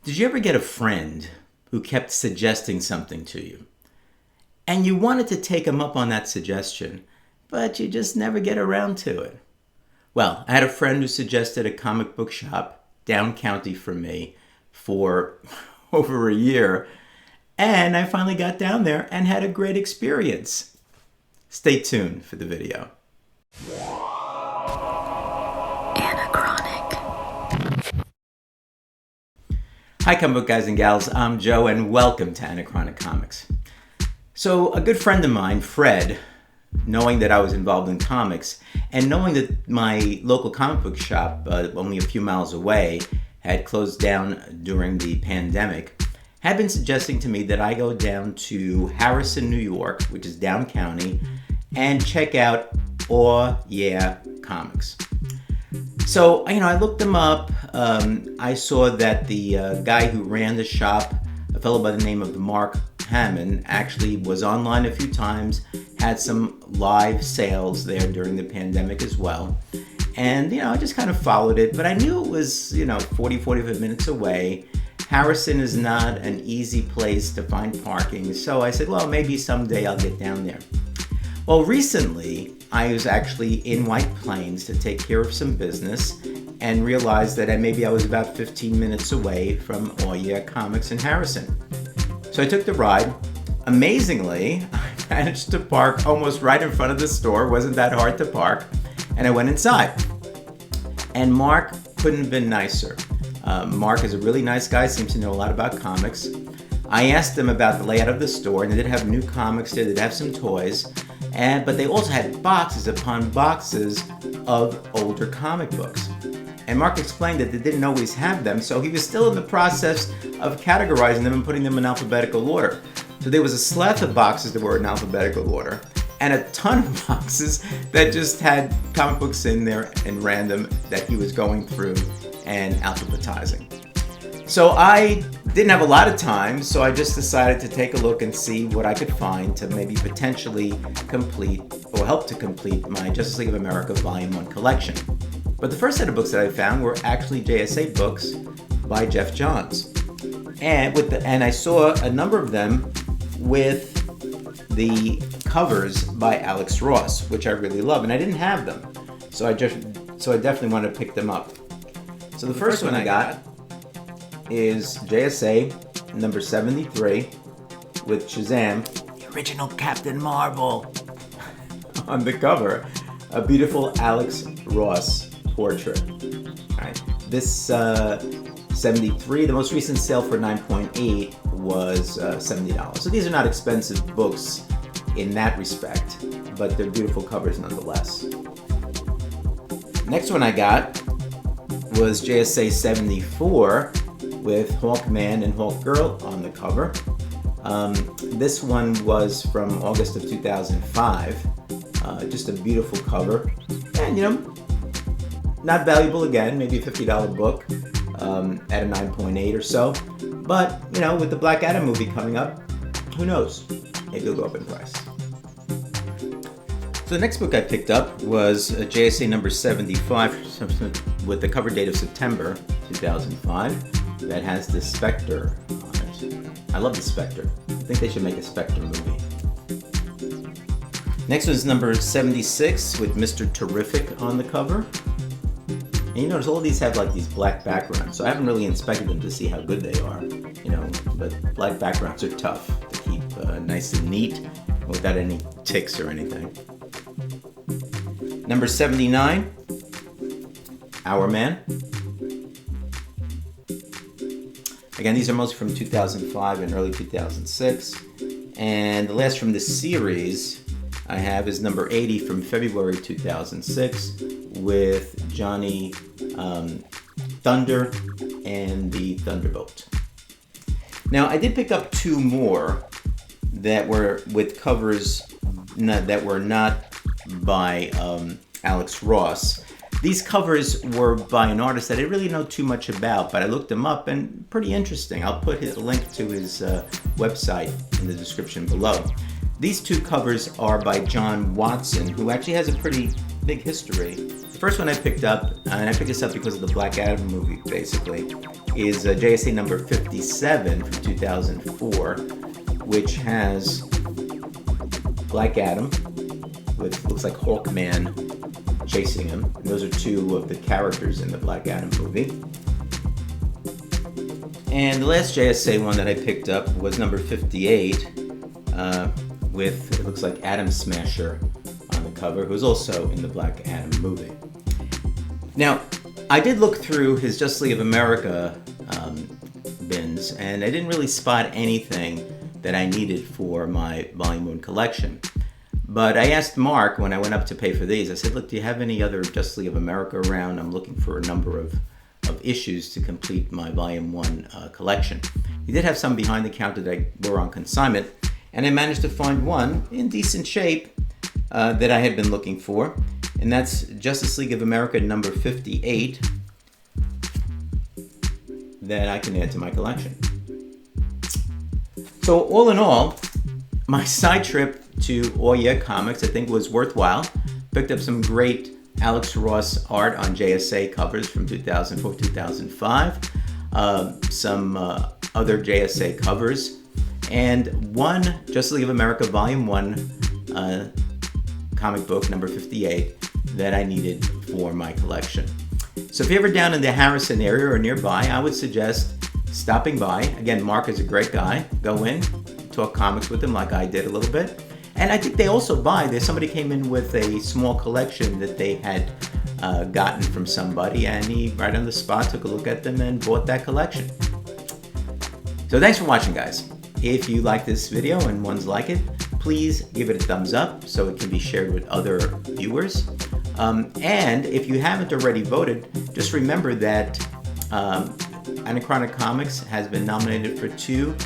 Did you ever get a friend who kept suggesting something to you? And you wanted to take him up on that suggestion, but you just never get around to it. Well, I had a friend who suggested a comic book shop down county from me for over a year, and I finally got down there and had a great experience. Stay tuned for the video. Anachronic. Hi, comic book guys and gals. I'm Joe, and welcome to Anachronic Comics. So, a good friend of mine, Fred, knowing that I was involved in comics, and knowing that my local comic book shop, only a few miles away, had closed down during the pandemic, had been suggesting to me that I go down to Harrison, New York, which is down county, and check out Aw Yeah Comics. So, I looked them up. I saw that the guy who ran the shop, a fellow by the name of Mark Hawkman, actually was online a few times, had some live sales there during the pandemic as well. And, I just kind of followed it, but I knew it was, 45 minutes away. Harrison is not an easy place to find parking, so I said, well, maybe someday I'll get down there. Well, recently, I was actually in White Plains to take care of some business and realized that maybe I was about 15 minutes away from Aw Yeah Comics in Harrison. So I took the ride. Amazingly, I managed to park almost right in front of the store. It wasn't that hard to park. And I went inside. And Mark couldn't have been nicer. Mark is a really nice guy, seems to know a lot about comics. I asked them about the layout of the store, and they did have new comics there, they did have some toys, but they also had boxes upon boxes of older comic books. And Mark explained that they didn't always have them, so he was still in the process of categorizing them and putting them in alphabetical order. So there was a slat of boxes that were in alphabetical order, and a ton of boxes that just had comic books in there and random that he was going through and alphabetizing. So I didn't have a lot of time, so I just decided to take a look and see what I could find to maybe potentially complete or help to complete my Justice League of America Volume 1 collection. But the first set of books that I found were actually Jsa Books by Geoff Johns. And I saw a number of them with the covers by Alex Ross, which I really love, and I didn't have them. So I definitely wanted to pick them up. So the first one I got is Jsa Number 73 with Shazam, the original Captain Marvel, on the cover. A beautiful Alex Ross portrait. All right. This 73, the most recent sale for 9.8 was $70. So these are not expensive books in that respect, but they're beautiful covers nonetheless. Next one I got was Jsa 74 with Hawkman and Hawkgirl on the cover. This one was from August of 2005. Just a beautiful cover. And, not valuable again, maybe a $50 book at a 9.8 or so. But, with the Black Adam movie coming up, who knows? Maybe it'll go up in price. So the next book I picked up was Jsa Number 75 with the cover date of September 2005 that has the Spectre on it. I love the Spectre. I think they should make a Spectre movie. Next one is number 76 with Mr. Terrific on the cover. And you notice all of these have like these black backgrounds, so I haven't really inspected them to see how good they are, but black backgrounds are tough to keep nice and neat without any ticks or anything. Number 79, Our Man. Again, these are mostly from 2005 and early 2006. And the last from the series I have is number 80 from February 2006 with Johnny Thunder and the Thunderbolt. Now, I did pick up two more that were with covers that were not by Alex Ross. These covers were by an artist that I didn't really know too much about, but I looked him up and pretty interesting. I'll put his link to his website in the description below. These two covers are by John Watson, who actually has a pretty big history. The first one I picked up, and I picked this up because of the Black Adam movie, basically, is Jsa Number 57 from 2004, which has Black Adam with, looks like Hawkman chasing him. And those are two of the characters in the Black Adam movie. And the last JSA one that I picked up was number 58 with, it looks like Atom Smasher on the cover, who's also in the Black Adam movie. Now, I did look through his Justice League of America bins, and I didn't really spot anything that I needed for my Volume 1 collection. But I asked Mark when I went up to pay for these, I said, look, do you have any other Justice League of America around? I'm looking for a number of issues to complete my Volume 1 collection. He did have some behind the counter that were on consignment, and I managed to find one in decent shape that I had been looking for, and that's Justice League of America number 58 that I can add to my collection. So all in all, my side trip to Oya Comics I think was worthwhile. Picked up some great Alex Ross art on JSA covers from 2004-2005, some other JSA covers, and one Justice League of America Volume 1 comic book, number 58, that I needed for my collection. So if you're ever down in the Harrison area or nearby, I would suggest stopping by. Again, Mark is a great guy. Go in, talk comics with him like I did a little bit. And I think they also somebody came in with a small collection that they had gotten from somebody, and he right on the spot took a look at them and bought that collection. So thanks for watching, guys. If you like this video and ones like it, please give it a thumbs up so it can be shared with other viewers. And if you haven't already voted, just remember that Anachronic Comics has been nominated for 2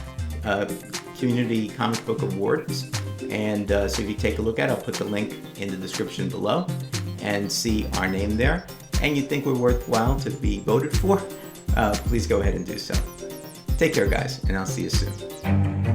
Community Comic Book Awards. And so if you take a look at it, I'll put the link in the description below and see our name there. And you think we're worthwhile to be voted for, please go ahead and do so. Take care, guys, and I'll see you soon.